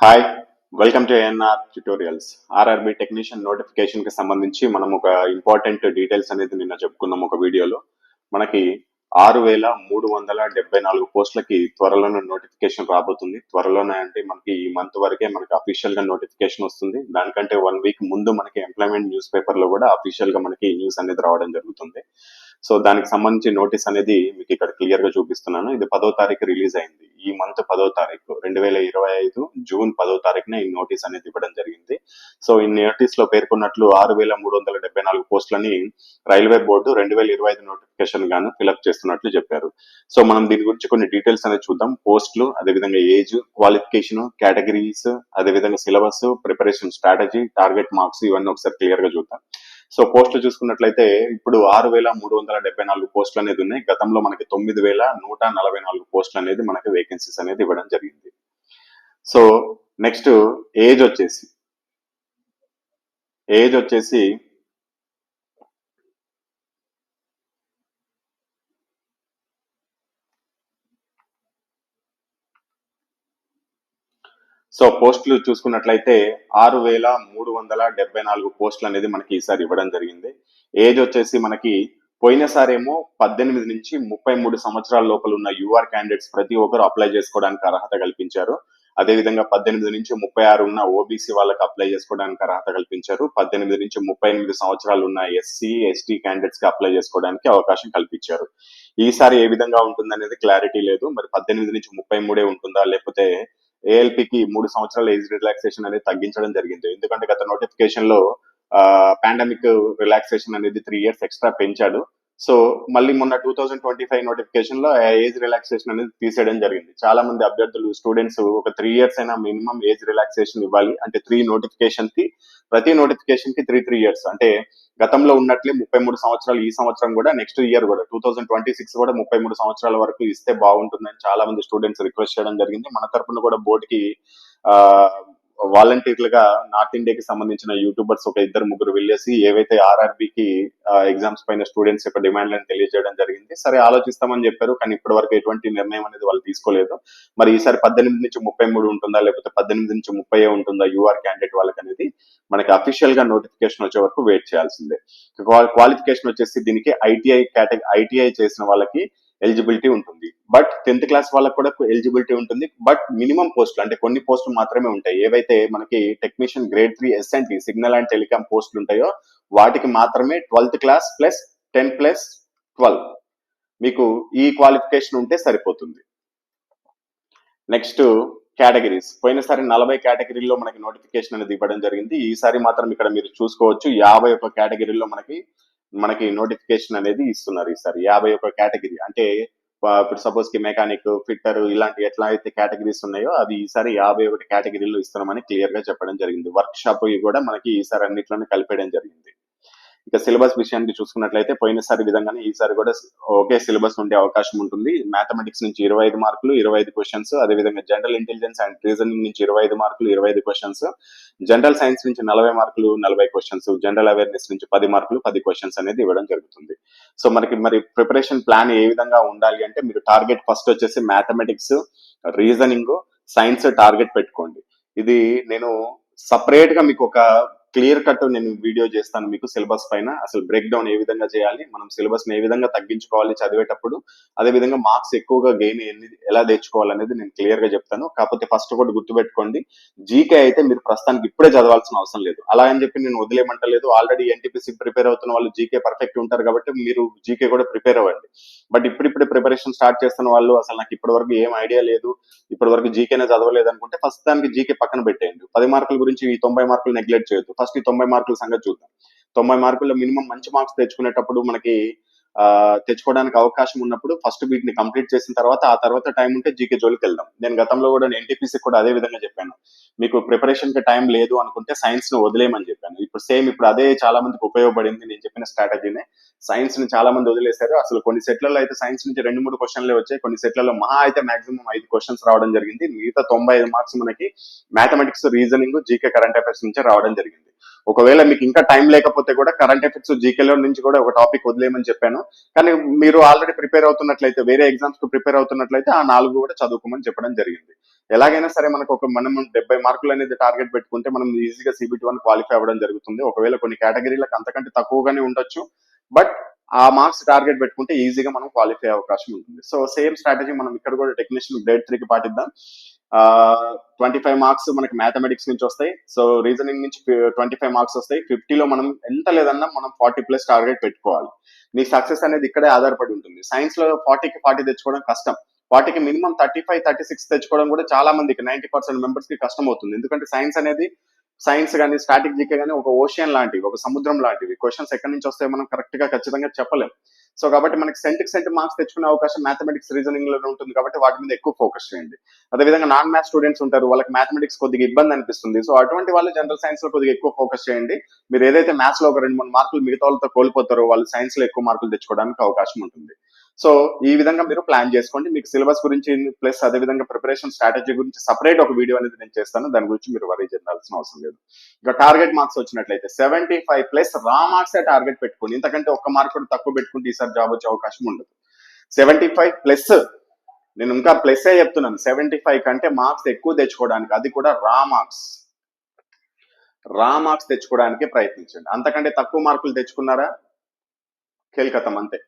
Hi, welcome to ANR tutorials. RRB technician notification కి సంబంధించి మనం ఒక ఇంపార్టెంట్ డీటెయిల్స్ అనేది నిన్న చెప్పుకున్నాం ఒక వీడియోలో. మనకి 6,374 పోస్టులకి త్వరలోనే నోటిఫికేషన్ రాబోతుంది. త్వరలోనే అంటే మనకి ఈ మంత్ వరకే మనకి అఫీషియల్ గా నోటిఫికేషన్ వస్తుంది. దానికంటే 1 వీక్ ముందు మనకి ఎంప్లాయ్మెంట్ న్యూస్ పేపర్ లో కూడా అఫీషియల్ గా మనకి న్యూస్ అనేది రావడం జరుగుతుంది. సో దానికి సంబంధించి నోటీస్ అనేది మీకు ఇక్కడ క్లియర్ గా చూపిస్తున్నాను. ఇది 10వ తారీఖు రిలీజ్ అయింది. ఈ మంత్ 10వ తారీఖు 2025 జూన్ 10వ తారీఖున ఈ నోటీస్ అనేది ఇవ్వడం జరిగింది. సో ఈ నోటీస్ లో పేర్కొన్నట్లు 6,374 పోస్టులని రైల్వే బోర్డు 2025 నోటిఫికేషన్ గాను ఫిలప్ చేస్తున్నట్లు చెప్పారు. సో మనం దీని గురించి కొన్ని డీటెయిల్స్ అనేది చూద్దాం. పోస్టులు, అదేవిధంగా ఏజ్, క్వాలిఫికేషన్, కేటగిరీస్, అదేవిధంగా syllabus, preparation strategy, target marks ఇవన్నీ ఒకసారి క్లియర్ గా చూద్దాం. సో పోస్టులు చూసుకున్నట్లయితే ఇప్పుడు 6,374 పోస్టులు అనేది ఉన్నాయి. గతంలో మనకి 9,144 పోస్టులు అనేది మనకి వేకెన్సీస్ అనేది ఇవ్వడం జరిగింది. సో నెక్స్ట్ ఏజ్ వచ్చేసి సో పోస్టులు చూసుకున్నట్లయితే 6,374 పోస్టులు అనేది మనకి ఈసారి ఇవ్వడం జరిగింది. ఏజ్ వచ్చేసి మనకి పోయినసారేమో 18 నుంచి 33 సంవత్సరాల లోపల ఉన్న యూఆర్ క్యాండిడేట్స్ ప్రతి ఒక్కరు అప్లై చేసుకోవడానికి అర్హత కల్పించారు. అదేవిధంగా 18 నుంచి 36 ఉన్న ఓబీసీ వాళ్ళకి అప్లై చేసుకోవడానికి అర్హత కల్పించారు. 18 నుంచి 38 సంవత్సరాలు ఉన్న ఎస్సీ, ఎస్టీ క్యాండిడేట్స్ కి అప్లై చేసుకోవడానికి అవకాశం కల్పించారు. ఈసారి ఏ విధంగా ఉంటుందనేది క్లారిటీ లేదు. మరి 18 నుంచి 33 ఉంటుందా, లేకపోతే ఏఎల్పికి 3 సంవత్సరాల ఏజ్ రిలాక్సేషన్ అనేది తగ్గించడం జరిగింది. ఎందుకంటే గత నోటిఫికేషన్ లో పాండమిక్ రిలాక్సేషన్ అనేది 3 years ఎక్స్ట్రా పెంచాడు. సో మళ్ళీ మొన్న 2025 నోటిఫికేషన్ లో ఏజ్ రిలాక్సేషన్ అనేది తీసేయడం జరిగింది. చాలా మంది అభ్యర్థులు, స్టూడెంట్స్ ఒక 3 years అయినా మినిమం ఏజ్ రిలాక్సేషన్ ఇవ్వాలి అంటే ప్రతి నోటిఫికేషన్ కి 3 years అంటే గతంలో ఉన్నట్లే 33 సంవత్సరాలు ఈ సంవత్సరం కూడా, నెక్స్ట్ ఇయర్ కూడా 2026 కూడా 33 సంవత్సరాల వరకు ఇస్తే బాగుంటుందని చాలా మంది స్టూడెంట్స్ రిక్వెస్ట్ చేయడం జరిగింది. మన తరపున కూడా బోర్డుకి ఆ వాలంటీర్లుగా నార్త్ ఇండియాకి సంబంధించిన యూట్యూబర్స్ ఒక 2-3 వెళ్ళేసి ఏవైతే ఆర్ఆర్బికి ఎగ్జామ్స్ పైన స్టూడెంట్స్ యొక్క డిమాండ్లను తెలియజేయడం జరిగింది. సరే ఆలోచిస్తామని చెప్పారు, కానీ ఇప్పటి వరకు ఎటువంటి నిర్ణయం అనేది వాళ్ళు తీసుకోలేదు. మరి ఈసారి 18 నుంచి 33 ఉంటుందా, లేకపోతే 18 నుంచి 30 ఉంటుందా యూఆర్ క్యాండిడేట్ వాళ్ళకి అనేది మనకి అఫీషియల్ గా నోటిఫికేషన్ వచ్చే వరకు వెయిట్ చేయాల్సిందే. క్వాలిఫికేషన్ వచ్చేసి దీనికి ఐటీఐ చేసిన వాళ్ళకి ఎలిజిబిలిటీ ఉంటుంది. బట్ 10th క్లాస్ వాళ్ళకి కూడా ఎలిజిబిలిటీ ఉంటుంది. బట్ మినిమం పోస్టులు అంటే కొన్ని పోస్టులు మాత్రమే ఉంటాయి. ఏవైతే మనకి technician grade 3 SNT signal and telecom పోస్టులు ఉంటాయో వాటికి మాత్రమే 12th క్లాస్ ప్లస్ 10+12 మీకు ఈ క్వాలిఫికేషన్ ఉంటే సరిపోతుంది. Next categories. పోయినసారి 40 కేటగిరీల్లో మనకి నోటిఫికేషన్ అనేది ఇవ్వడం జరిగింది. ఈసారి మాత్రం ఇక్కడ మీరు చూసుకోవచ్చు 51 కేటగిరీలో మనకి నోటిఫికేషన్ అనేది ఇస్తున్నారు. ఈసారి 51 కేటగిరీ అంటే ఇప్పుడు సపోజ్ కి మెకానిక్, ఫిట్టర్ ఇలాంటి ఎట్లా అయితే కేటగిరీస్ ఉన్నాయో అవి ఈసారి 51 కేటగిరీలో ఇస్తున్నామని క్లియర్ గా చెప్పడం జరిగింది. వర్క్ షాప్ కూడా మనకి ఈసారి అన్నిట్లోనే కలిపేయడం జరిగింది. ఇక సిలబస్ విషయానికి చూసుకున్నట్లయితే పోయినసారి విధంగానే ఈసారి కూడా ఒకే సిలబస్ ఉండే అవకాశం ఉంటుంది. మ్యాథమెటిక్స్ నుంచి 25 మార్కులు 25 క్వశ్చన్స్, అదేవిధంగా జనరల్ ఇంటెలిజెన్స్ అండ్ రీజనింగ్ నుంచి 25 మార్కులు 25 క్వశ్చన్స్, జనరల్ సైన్స్ నుంచి 40 మార్కులు 40 క్వశ్చన్స్, జనరల్ అవేర్నెస్ నుంచి 10 మార్కులు 10 క్వశ్చన్స్ అనేది ఇవ్వడం జరుగుతుంది. సో మరి ప్రిపరేషన్ ప్లాన్ ఏ విధంగా ఉండాలి అంటే మీరు టార్గెట్ ఫస్ట్ వచ్చేసి మ్యాథమెటిక్స్, రీజనింగ్, సైన్స్ టార్గెట్ పెట్టుకోండి. ఇది నేను సపరేట్ గా మీకు ఒక క్లియర్ కట్ నేను వీడియో చేస్తాను మీకు సిలబస్ పైన. అసలు బ్రేక్ డౌన్ ఏ విధంగా చేయాలి, మనం సిలబస్ ని ఏ విధంగా తగ్గించుకోవాలి చదివేటప్పుడు, అదే విధంగా మార్క్స్ ఎక్కువగా గెయిన్ ఎలా తెచ్చుకోవాలనేది నేను క్లియర్ గా చెప్తాను. కాకపోతే ఫస్ట్ ఒకటి గుర్తుపెట్టుకోండి, జీకే అయితే మీరు ప్రస్తుతానికి ఇప్పుడే చదవాల్సిన అవసరం లేదు. అలా అని చెప్పి నేను వదిలేమంటలేదు. ఆల్రెడీ ఎన్టీపీసీ ప్రిపేర్ అవుతున్న వాళ్ళు జీకే పర్ఫెక్ట్ ఉంటారు కాబట్టి మీరు జీకే కూడా ప్రిపేర్ అవ్వండి. బట్ ఇప్పుడిప్పుడే ప్రిపరేషన్ స్టార్ట్ చేస్తున్న వాళ్ళు అసలు నాకు ఇప్పటి వరకు ఏం ఐడియా లేదు, ఇప్పటి వరకు జీకేనే చదవలేదు అనుకుంటే ఫస్ట్ దానికి జీకే పక్కన పెట్టేయండి. 10 మార్కుల గురించి ఈ 90 మార్కులు నెగ్లెక్ట్ చేయొద్దు. ఫస్ట్ ఈ 90 మార్కుల సంగతి చూద్దాం. 90 మార్కుల్లో మినిమం మంచి మార్క్స్ తెచ్చుకునేటప్పుడు మనకి తెచ్చుకోవడానికి అవకాశం ఉన్నప్పుడు ఫస్ట్ వీటిని కంప్లీట్ చేసిన తర్వాత ఆ తర్వాత టైం ఉంటే జీకే జోలికి వెళ్దాం. నేను గతంలో కూడా ఎన్టీపీసీ కూడా అదే విధంగా చెప్పాను. మీకు ప్రిపరేషన్ కి టైం లేదు అనుకుంటే సైన్స్ ను వదిలేయమని చెప్పాను. ఇప్పుడు అదే చాలా మందికి ఉపయోగపడింది. నేను చెప్పిన స్ట్రాటజీనే. సైన్స్ ని చాలా మంది వదిలేశారు. అసలు కొన్ని సెట్లలో అయితే సైన్స్ నుంచి 2-3 క్వశ్చన్లే వచ్చాయి. కొన్ని సెట్లలో మహా అయితే మాక్సిమం 5 క్వశ్చన్స్ రావడం జరిగింది. మిగతా 95 మార్క్స్ మనకి mathematics, reasoning, GK, current affairs నుంచే రావడం జరిగింది. ఒకవేళ మీకు ఇంకా టైం లేకపోతే కూడా కరెంట్ అఫైర్స్ జీకేలో నుంచి కూడా ఒక టాపిక్ వదిలేయమని చెప్పాను. కానీ మీరు ఆల్రెడీ ప్రిపేర్ అవుతున్నట్లయితే, వేరే ఎగ్జామ్స్ కు ప్రిపేర్ అవుతున్నట్లయితే ఆ 4 కూడా చదువుకోమని చెప్పడం జరిగింది. ఎలాగైనా సరే మనకు మనం 70 మార్కులు అనేది టార్గెట్ పెట్టుకుంటే మనం ఈజీగా CBT1 క్వాలిఫై అవ్వడం జరుగుతుంది. ఒకవేళ కొన్ని కేటగిరీలకు అంతకంటే తక్కువగానే ఉండొచ్చు, బట్ ఆ మార్క్స్ టార్గెట్ పెట్టుకుంటే ఈజీగా మనం క్వాలిఫై అయ్యే అవకాశం ఉంటుంది. సో సేమ్ స్ట్రాటజీ మనం ఇక్కడ కూడా టెక్నీషియన్ గ్రేడ్ 3కి పాటిద్దాం. 25 మార్క్స్ మనకి మ్యాథమెటిక్స్ నుంచి వస్తాయి. సో రీజనింగ్ నుంచి 25 మార్క్స్ వస్తాయి. 50లో మనం ఎంత లేదన్నా మనం 40+ టార్గెట్ పెట్టుకోవాలి. నీ సక్సెస్ అనేది ఇక్కడే ఆధారపడి ఉంటుంది. సైన్స్ లో 40కి 40 తెచ్చుకోవడం కష్టం. 40కి మినిమం 35, 36 తెచ్చుకోవడం కూడా చాలా మందికి 90% మెంబర్స్ కి కష్టం అవుతుంది. ఎందుకంటే సైన్స్ కానీ స్టాటిక్ జీకే కానీ ఒక ఓషియన్ లాంటివి, ఒక సముద్రం లాంటివి. క్వశ్చన్స్ ఎక్కడి నుంచి వస్తాయో మనం కరెక్ట్ గా ఖచ్చితంగా చెప్పలేం. సో కాబట్టి మనకి సెంట్ మార్క్స్ తెచ్చుకునే అవకాశం మ్యాథమెటిక్స్ రీజనింగ్ లో ఉంటుంది. కాబట్టి వాటి మీద ఎక్కువ ఫోకస్ చేయండి. అదేవిధంగా నాన్ మ్యాథ్స్ స్టూడెంట్స్ ఉంటారు, వాళ్ళకి మ్యాథమెటిక్స్ కొద్దిగా ఇబ్బంది అనిపిస్తుంది. సో అటువంటి వాళ్ళు జనరల్ సైన్స్ లో కొద్దిగా ఎక్కువ ఫోకస్ చేయండి. మీరు ఏదైతే మ్యాథ్స్ లో ఒక 2-3 మార్కులు మిగతా వాళ్ళతో కోల్పోతారో వాళ్ళు సైన్స్ లో ఎక్కువ మార్కులు తెచ్చుకోవడానికి అవకాశం ఉంటుంది. సో ఈ విధంగా మీరు ప్లాన్ చేసుకోండి. మీకు సిలబస్ గురించి ప్లస్ అదేవిధంగా ప్రిపరేషన్ స్ట్రాటజీ గురించి సపరేట్ ఒక వీడియో అనేది నేను చేస్తాను. దాని గురించి మీరు వరీ చెందాల్సిన అవసరం లేదు. ఇక టార్గెట్ మార్క్స్ వచ్చినట్లయితే 75+ రా మార్క్స్ టార్గెట్ పెట్టుకోండి. ఇంతకంటే ఒక్క మార్క్ కూడా తక్కువ పెట్టుకుంటే ఈసారి జాబ్ వచ్చే అవకాశం ఉండదు. 75+, నేను ఇంకా ప్లస్ చెప్తున్నాను. 75 కంటే మార్క్స్ ఎక్కువ తెచ్చుకోవడానికి, అది కూడా రా మార్క్స్ తెచ్చుకోవడానికి ప్రయత్నించండి. అంతకంటే తక్కువ మార్కులు తెచ్చుకున్నారా కేల్కతం అంతే.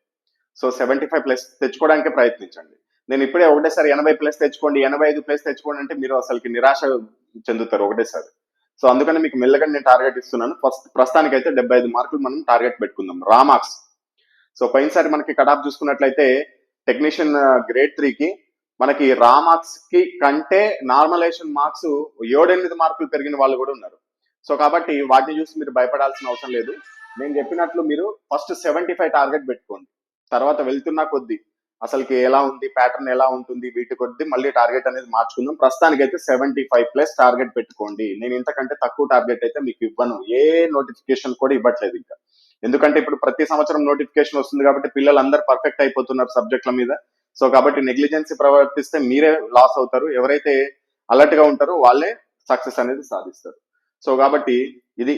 సో 75+ తెచ్చుకోవడానికి ప్రయత్నించండి. నేను ఇప్పుడే ఒకటేసారి 80+ తెచ్చుకోండి, 85+ తెచ్చుకోండి అంటే మీరు అసలుకి నిరాశ చెందుతారు ఒకటేసారి. సో అందుకని మీకు మెల్లగా నేను టార్గెట్ ఇస్తున్నాను. ప్రస్తుతానికైతే 75 మార్కులు మనం టార్గెట్ పెట్టుకుందాం రా మార్క్స్. సో పోయినసారి మనకి కటాఫ్ చూసుకున్నట్లయితే టెక్నీషియన్ గ్రేడ్ 3కి మనకి రా మార్క్స్ కి కంటే నార్మలైజేషన్ మార్క్స్ 7-8 మార్కులు పెరిగిన వాళ్ళు కూడా ఉన్నారు. సో కాబట్టి వాటిని చూసి మీరు భయపడాల్సిన అవసరం లేదు. నేను చెప్పినట్లు మీరు ఫస్ట్ 75 టార్గెట్ పెట్టుకోండి. తర్వాత వెళ్తున్న కొద్దీ అసలుకి ఎలా ఉంది, ప్యాటర్న్ ఎలా ఉంటుంది, వీటి కొద్దీ మళ్ళీ టార్గెట్ అనేది మార్చుకుందాం. ప్రస్తుతానికైతే 75+ టార్గెట్ పెట్టుకోండి. నేను ఇంతకంటే తక్కువ టార్గెట్ అయితే మీకు ఇవ్వను. ఏ నోటిఫికేషన్ కూడా ఇవ్వట్లేదు ఇంకా. ఎందుకంటే ఇప్పుడు ప్రతి సంవత్సరం నోటిఫికేషన్ వస్తుంది కాబట్టి పిల్లలందరూ పర్ఫెక్ట్ అయిపోతున్నారు సబ్జెక్టుల మీద. సో కాబట్టి నెగ్లిజెన్సీ ప్రవర్తిస్తే మీరే లాస్ అవుతారు. ఎవరైతే అలర్ట్ గా ఉంటారో వాళ్ళే సక్సెస్ అనేది సాధిస్తారు. సో కాబట్టి ఇది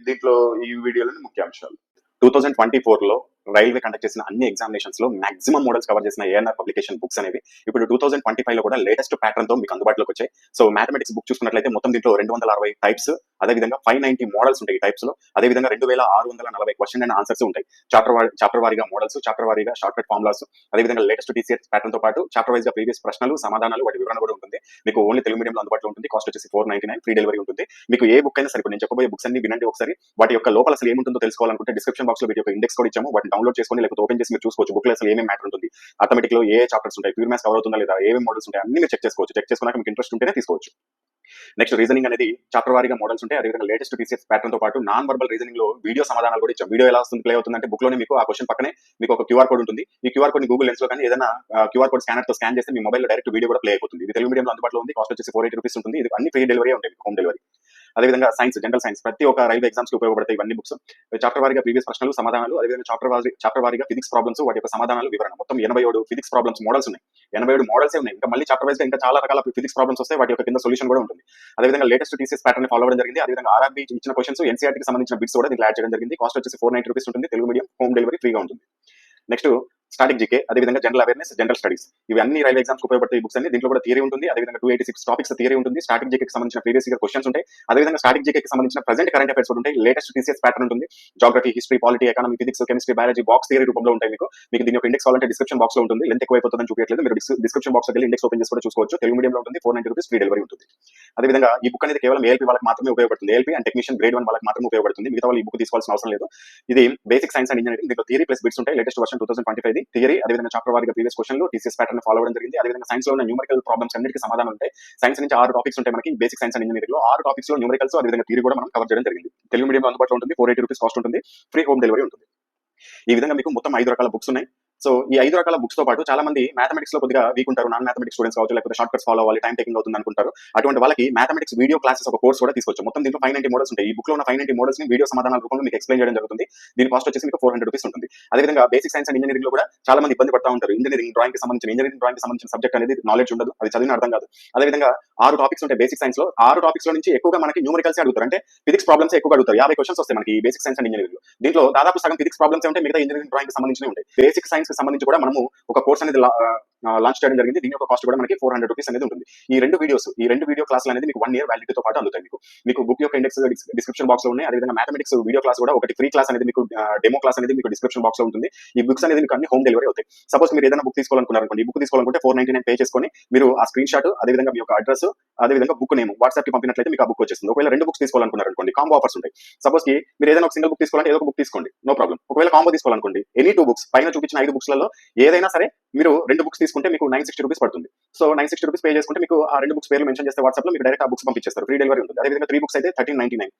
దీంట్లో ఈ వీడియోలోని ముఖ్యాంశాలు. 2024లో రైల్వే కండక్ట్ చేసిన అన్ని ఎగ్జామినేషన్స్ లో మాక్సిమం మోడల్స్ కవర్ చేసిన ఏఎన్ఆర్ పబ్లికేషన్ బుక్స్ అనేవి ఇప్పుడు 2025లో కూడా లేటెస్ట్ ప్యాటర్న్ తో మీకు అందుబాటులోకి వచ్చాయి. సో మ్యాథమెటిక్స్ బుక్ చూసుకున్నట్లయితే మొత్తం దీంట్లో 260 టైప్స్, అదేవిధంగా 590 మోడల్స్ ఉంటాయి ఈ టైప్స్ లో. అదేవిధంగా 2640 క్వశ్చన్ అండ్ ఆన్సర్స్ ఉంటాయి. చాప్టర్ వారీగా మోడల్స్, చాప్టర్ వారీగా షార్ట్ కట్ ఫార్ములాస్, అదేవిధంగా లేటెస్ట్ టీసీఎస్ ప్యాటర్న్ తో పాటు చాప్టర్ వైజ్ గా ప్రీవియస్ ప్రశ్నలు, సమాధానాలు, వాటి వివరణ కూడా ఉంటుంది. మీకు ఓన్లీ తెలుగు మీడియంలో అందుబాటులో ఉంటుంది. కాస్ట్ వచ్చేసి 499, ఫ్రీ డెలివరీ ఉంటుంది. మీకు ఏ బుక్ అయినా సరే, నేను చెప్పబోయే బుక్స్ అన్ని వినండి ఒకసారి. వాటి యొక్క లోపల అసలు ఏముంటుందో తెలుసుకోవాలనుకుంటే డిస్క్రిప్షన్ బాక్స్ లో వీటి యొక్క ఇండెక్స్ కూడా ఇచ్చాము. వాటిని డౌన్లోడ్ చేసుకొని లేకపోతే ఓపెన్ చేసి మీరు చూసుకోవచ్చు. బుక్ లో అసలు ఏమేమి మ్యాటర్ ఉంటుంది, ఆటోమేటిక్ లో ఏ చాప్టర్స్ ఉంటాయి, ప్యూర్ మ్యాథ్స్ కవర్ అవుతుందా లేదా, ఏమేమి మోడల్స్ ఉంటాయి అన్ని మీరు చెక్ చేసుకోవచ్చు. చెక్ చేసుకున్నాక మీకు ఇంట్రెస్ట్ ఉంటేనే తీసుకోవచ్చు. నెక్స్ట్ రీజనింగ్ అనేది చాప్టర్ వారీగా మోడల్స్ ఉంటాయి. అదేవిధంగా లేటెస్ట్ టీసీఎస్ ప్యాటర్న్ తో పాటు నాన్ వర్బల్ రీజనింగ్ లో వీడియో సమాధానాలు కూడా ఇచ్చాం. వీడియో ఎలా వస్తుంది ప్లే అవుతుందంటే బుక్ లోనే మీకు ఆ క్వశ్చన్ పక్కనే మీకు ఒక QR కోడ్ ఉంటుంది. ఈ QR కోడ్ ని గూగుల్ లెన్స్ లో కానీ ఏదైనా QR కోడ్ స్కానర్ తో స్కాన్ చేస్తే మీ మొబైల్ లో డైరెక్ట్ వీడియో కూడా ప్లే అయిపోతుంది. ఇది తెలుగు మీడియంలో అందుబాటులో ఉంది. కాస్ట్ వచ్చేసి 480 రూపీస్ ఉంటుంది. ఇది అన్ని ఫ్రీ డెలివరీ ఉంటాయి, హోమ్ డెలివరీ. అదేవిధంగా సైన్స్, జనరల్ సైన్స్ ప్రతి ఒక్క రైల్వే ఎగ్జామ్స్ కి ఉపయోగపడతాయి ఇవన్నీ బుక్స్. చాప్టర్ వారీగా ప్రీవియస్ ప్రశ్నలు, సమాధానాలు, అదేవిధంగా చాప్టర్ వారీగా ఫిజిక్స్ ప్రాబ్లమ్స్, వాటి యొక్క సమాధానాలు, వివరణ. మొత్తం 87 ఫిజిక్స్ ప్రాబ్లమ్స్ మోడల్స్ ఉన్నాయి. 87 మోడల్సే ఉన్నాయి. ఇంకా మళ్ళీ చాప్టర్ వైజ్ గా ఇంకా చాలా రకాల ఫిజిక్స్ ప్రాబ్లమ్స్ వస్తాయి. వాటి యొక్క కింద సొల్యూషన్ కూడా ఉంటుంది. అదేవిధంగా లేటెస్ట్ టీసీఎస్ ప్యాటర్న్ ఫాలో అవ్వడం జరిగింది. అదేవిధంగా ఆర్ఆర్బీ ఇచ్చిన క్వశ్చన్స్, NCERT కి సంబంధించిన బిట్స్ కూడా దీంట్లో యాడ్ చేయడం జరిగింది. కాస్ట్ వచ్చేసి 490 రూపీస్ ఉంటుంది. తెలుగు మీడియం, హోమ్ డెలివరీ ఫ్రీగా ఉంటుంది. నెక్స్ట్ స్టాటిక్ జీకే, అదేవిధంగా జనరల్ అవేర్నెస్, జనరల్ స్టడీస్, ఇవి అన్ని రైల్వే ఎగ్జామ్స్ ఉపయోగపడే బుక్స్ అన్ని. దీంట్లో కూడా థియరీ ఉంటుంది. అదేవిధంగా 286 టాపిక్స్ థియరీ ఉంటుంది. స్టాటిక్ జీకేకి సంబంధించిన ప్రీవియస్ ఇయర్ క్వశ్చన్స్ ఉంటాయి. అదేవిధంగా స్టాటిక్ జీకేకి సంబంధించిన ప్రెజెంట్ కరెంట్ అఫైర్స్ ఉంటాయి. లేటెస్ట్ టీసీఎస్ ప్యాటర్న్ ఉంటుంది. Geography, history, polity, economy, physics, chemistry, biology box theory రూపంలో ఉంటాయి. మీకు దీని యొక్క ఇండెక్స్ కావాలంటే డిస్క్రిప్షన్ బాక్స్ లో ఉంటుంది. లెంత్ ఎక్కువ అయిపోతుందని చూపించట్లేదు, మీరు డిస్క్రిప్షన్ బాక్స్ లో వెళ్ళి ఇండెక్స్ ఓపెన్ చేసి కూడా చూసుకోవచ్చు. తెలుగు మీడియంలో ఉంటుంది. 490 రూపీస్ ఫ్రీ డెలివరీ ఉంటుంది. అదేవిధంగా ఈ బుక్ అనేది కేవలం ఏఎల్పీ వాళ్ళకి మాత్రమే ఉపయోగపడుతుంది. ఏఎల్పీ అండ్ టెక్నీషియన్ గ్రేడ్ 1 వాళ్ళకి మాత్రమే ఉపయోగపడుతుంది. మిగతా వాళ్ళు ఈ బుక్ తీసుకోవాల్సిన అవసరం లేదు. ఇది బేసిక్ సైన్స్ అండ్ ఇంజనీరింగ్. దీంట్లో థియరీ ప్లస్ బిట్స్ ఉంటాయి. లేటెస్ట్ వర్షన్ 2025 థియరీ, అదేవిధంగా చాప్టర్ వారీగా ప్రీవియస్ క్వశ్చన్లు, టీసీఎస్ ప్యాటర్న్ ఫాలో అవ్వడం జరిగింది. అదేవిధంగా సైన్స్ లో ఉన్న న్యూమరికల్ ప్రాబ్లమ్స్ అన్నిటికీ సమాధానం ఉంటాయి. సైన్స్ నుంచి 6 టాపిక్స్ ఉంటాయి మనకి బేసిక్ సైన్స్ అండ్ ఇంజనీరింగ్ లో. 6 టాపిక్స్ లో న్యూమరికల్స్, అదేవిధంగా థియరీ కూడా మనం కవర్ చేయడం జరిగింది. తెలుగు మీడియంలో అందుబాటులో ఉంటుంది. 480 రూపీస్ కాస్ట్ ఉంటుంది. ఫ్రీ హోమ్ డెలివరీ ఉంటుంది. ఈ విధంగా మీకు మొత్తం 5 రకాల బుక్స్ ఉన్నాయి. సో ఈ 5 రకాల బుక్స్ తో పాటు చాలా మంది మ్యాథమెటిక్స్ లో కొద్దిగా వీక్ ఉంటారు. నాన్ మ్యాథమెటిక్స్ స్టూడెంట్స్ కావచ్చు, లేకపోతే షార్ట్ కట్స్ ఫాలో అవ్వాలి, టైం టేకింగ్ అవుతుంది అనుకుంటారు. అటువంటి వాళ్ళకి మ్యాథమెటిక్స్ వీడియో క్లాసెస్ ఒక కోర్స్ కూడా తీసుకొచ్చు. మొత్తం దీంట్లో 590 మోడల్స్ ఉంటాయి. ఈ బుక్ లో ఉన్న 590 మోడల్స్ ని వీడియో సమాధానాల రూపంలో మీకు ఎక్స్ప్లెయిన్ చేయడం జరుగుతుంది. దీని కాస్ట్ వచ్చేసి మీకు 400 రూపీస్ ఉంటుంది. అదేవిధంగా బేసిక్ సైన్స్ అండ్ ఇంజనీరింగ్ లో కూడా చాలా మంది ఇబ్బంది పడతా ఉంటారు. ఇంజనీరింగ్ డ్రాయింగ్ కి సంబంధించిన సబ్జెక్ట్ అనేది నాలెడ్జ్ ఉండదు, అది చదివిన అర్థం కాదు. అదేవిధంగా 6 టాపిక్స్ ఉంటాయి బేసిక్ సైన్స్ లో. 6 టాపిక్స్ లో నుంచి ఎక్కువగా మనకి న్యూమరికల్స్ అడుగుతారు. అంటే ఫిజిక్స్ ప్రాబ్లమ్స్ ఎక్కువగా అడుగుతారు. 50 క్వశ్చన్స్ వస్తాయి మనకి బేసిక్ సైన్స్ అండ్ ఇంజనీరింగ్ లో. దీంట్లో దాదాపు సగం ఫిజిక్స్ ప్రాబ్లమ్స్ ఉంటాయి, మిగతా ఇంజనీరింగ్ డ్రాయింగ్ కి సంబంధించి ఉంటాయి. బేసిక్ సైన్స్ కి సంబంధించి కూడా మనము ఒక కోర్స్ అనేది లాంచ్ చేయడం జరిగింది. దీని యొక్క కాస్ట్ కూడా మనకి 400 రూపీస్ అనేది ఉంటుంది. ఈ రెండు వీడియో క్లాసులు అనేది మీకు 1 ఇయర్ వ్యాలిడిటీతో పాటు అందుతాయి. మీకు బుక్ యొక్క ఇండెక్స్ డిస్క్రిప్షన్ బాక్స్ లో ఉన్నాయి. అదేవిధంగా మ్యాథమెటిక్స్ వీడియో క్లాస్ కూడా ఒకటి ఫ్రీ క్లాస్ అనేది మీకు డెమో క్లాస్ అనేది మీకు డిస్క్రిప్షన్ బాక్స్ లో ఉంటుంది. ఈ బుక్స్ అనేది మీకు అన్ని హోమ్ డెలివరీ అవుతాయి. సపోజ్ మీరు ఏదైనా బుక్ తీసుకోవాలనుకున్నారనుకోండి, ఈ బుక్ తీసుకోవాలనుకుంటే 499 పే చేసుకొని మీరు ఆ స్క్రీన్ షాట్, అదేవిధంగా మీ యొక్క అడ్రస్, అదేవిధంగా బుక్ నేమ్ వాట్సాప్ కి పంపినట్లయితే మీకు ఆ బుక్ వచ్చేస్తుంది. ఒకవేళ 2 బుక్స్ తీసుకోవాలనుకున్నారనుకోండి, కాంబో ఆఫర్స్ ఉంటాయి. సపోజ్ కి మీరు ఏదైనా ఒక సింగిల్ బుక్ తీసుకోవాలంటే ఏదో ఒక బుక్ తీసుకోండి, నో ప్రాబ్లం. ఒకవేళ కాంబో తీసుకోవాలనుకోండి, ఎనీ 2 బుక్స్ పైన చూపించిన 5 బుక్స్లలో ఏదైనా సరే మీరు 2 బుక్స్ తీసుకుంటే మీకు 960 రూపీస్ పడుతుంది. సో 960 రూపీస్ పే చేసుకుంటే మీకు ఆ 2 బుక్స్ పేర్లు మెన్షన్ చేస్తే వాట్సాప్ లో మీకు డైరెక్ట్ ఆ బుక్స్ పంపించేస్తారు. ఫ్రీ డెలివరీ ఉంటుంది. అదేవిధంగా 3 బుక్స్ అయితే 1399,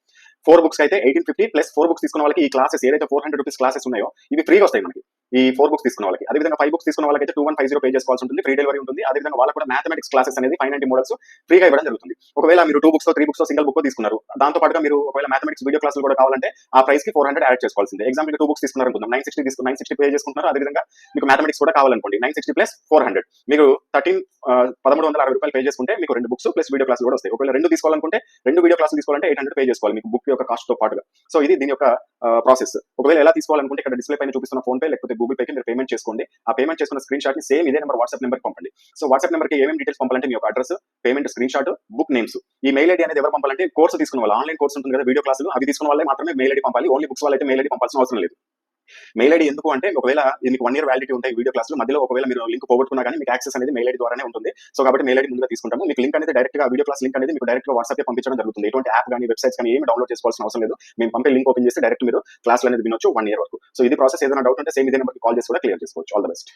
4 బుక్స్ అయితే 1850 ప్లస్ 4 బుక్స్ తీసుకున్న వాళ్ళకి ఈ క్లాసెస్ ఏదైతే 400 రూపీస్ క్లాసెస్ ఉన్నాయో ఇవి ఫ్రీగా వస్తాయి మనకి. ఈ 4 బుక్స్ తీసుకున్న వాళ్ళకి. అదేవిధంగా 5 బుక్స్ తీసుకున్న వాళ్ళకైతే 2150 పే చేసుకోవాల్సి ఉంటుంది. ఫ్రీ డెలివరీ ఉంటుంది. అదేవిధంగా వాళ్ళకి కూడా మ్యాథమెటిక్స్ క్లాసెస్ అనేది 590 మోడల్స్ ఫ్రీగా ఇవ్వడం జరుగుతుంది. ఒకవేళ మీరు 2 బుక్స్ 3 బుక్స్ సింగిల్ బుక్ తీసుకున్నారు, దాంతో పాటుగా మీరు ఒకవేళ మ్యాథమెటిక్స్ వీడియో క్లాసులు కూడా కావాలంటే ఆ ప్రైస్ కి 400 యాడ్ చేసుకోవాల్సిందే. ఎగ్జాంపుల్ 2 బుక్స్ తీసుకున్నారు అనుకుందాం, 960 పే చేసుకుంటున్నారు. అదేవిధంగా మీకు మ్యాథమెటిక్స్ కూడా కావాలనుకోండి, 960 ప్లస్ 400 మీకు 1360 రూపాయలు పే చేసుకుంటే మీకు 2 బుక్స్ ప్లస్ వీడియో క్లాసులు కూడా వస్తాయి. ఒకవేళ 2 తీసుకోవాలనుకుంటే 2 వీడియో క్లాసులు తీసుకోవాలంటే 800 పే చేసుకోవాలి మీకు బుక్ యొక్క కాస్ట్ తో పాటుగా. సో ఇది దీని యొక్క ప్రాసెస్. ఒకవేళ ఎలా తీసుకోవాలనుకుంటే ఇక్కడ డిస్ప్లే పైన చూపిస్తున్న ఫోన్ పే లేకపోతే గూగుల్ పే కి మీరు పేమెంట్ చేసుకోండి. ఆ పేమెంట్ చేసుకున్న స్క్రీన్ షాట్ ని సేమ్ ఇదే నెంబర్ వాట్సాప్ నెంబర్ కి పంపండి. సో వాట్సాప్ నెంబర్ కి ఏమేమి డీటెయిల్స్ పంపాలంటే మీ యొక్క address, payment screen shot, book names. ఈ మెయిల్ ఐడి అనేది ఎవరు పంపాలంటే కోర్సు తీసుకున్న వాళ్ళు, ఆన్లైన్ కోర్స్ ఉంటుంది కదా వీడియో క్లాసులు, అవి తీసుకున్న వాళ్ళే మాత్రమే మెయిల్ ఐడి పంపాలి. ఓన్లీ బుక్స్ వాళ్ళైతే మెయిల్ ఐడి పంపాల్సిన అవసరం లేదు. మెయిల్ ఐడి ఎందుకు అంటే ఒకవేళ మీకు 1 ఇయర్ వ్యాలిడిటీ ఉంటాయి వీడియో క్లాసులు, మధ్యలో ఒకవేళ మీరు లింక్ పోగొట్టుకున్నా కానీ మీకు యాక్సెస్ అనేది మెయిల్ ఐడి ద్వారానే ఉంటుంది. సో కాబట్టి మెయిల్ ఐడి ముందుగా తీసుకుంటాము. మీకు లింక్ అనేది డైరెక్ట్ గా వీడియో క్లాస్ లింక్ అనేది మీకు డైరెక్ట్ గా వాట్సాప్ పంపించడం జరుగుతుంది. ఎటువంటి యాప్ కానీ వెబ్సైట్స్ కానీ ఏమి డౌన్లోడ్ చేసుకోవాల్సిన అవసరం లేదు. మేము పంపే లింక్ ఓపెన్ చేస్తే డైరెక్ట్ మీరు క్లాసులు అనేది వినొచ్చు 1 ఇయర్ వరకు. సో ఇది ప్రాసెస్. ఏదైనా డౌట్ ఉంటే సేమ్ ఇదే నెంబర్కి కాల్ చేసి కూడా క్లియర్ చేసుకోవచ్చు. All the best.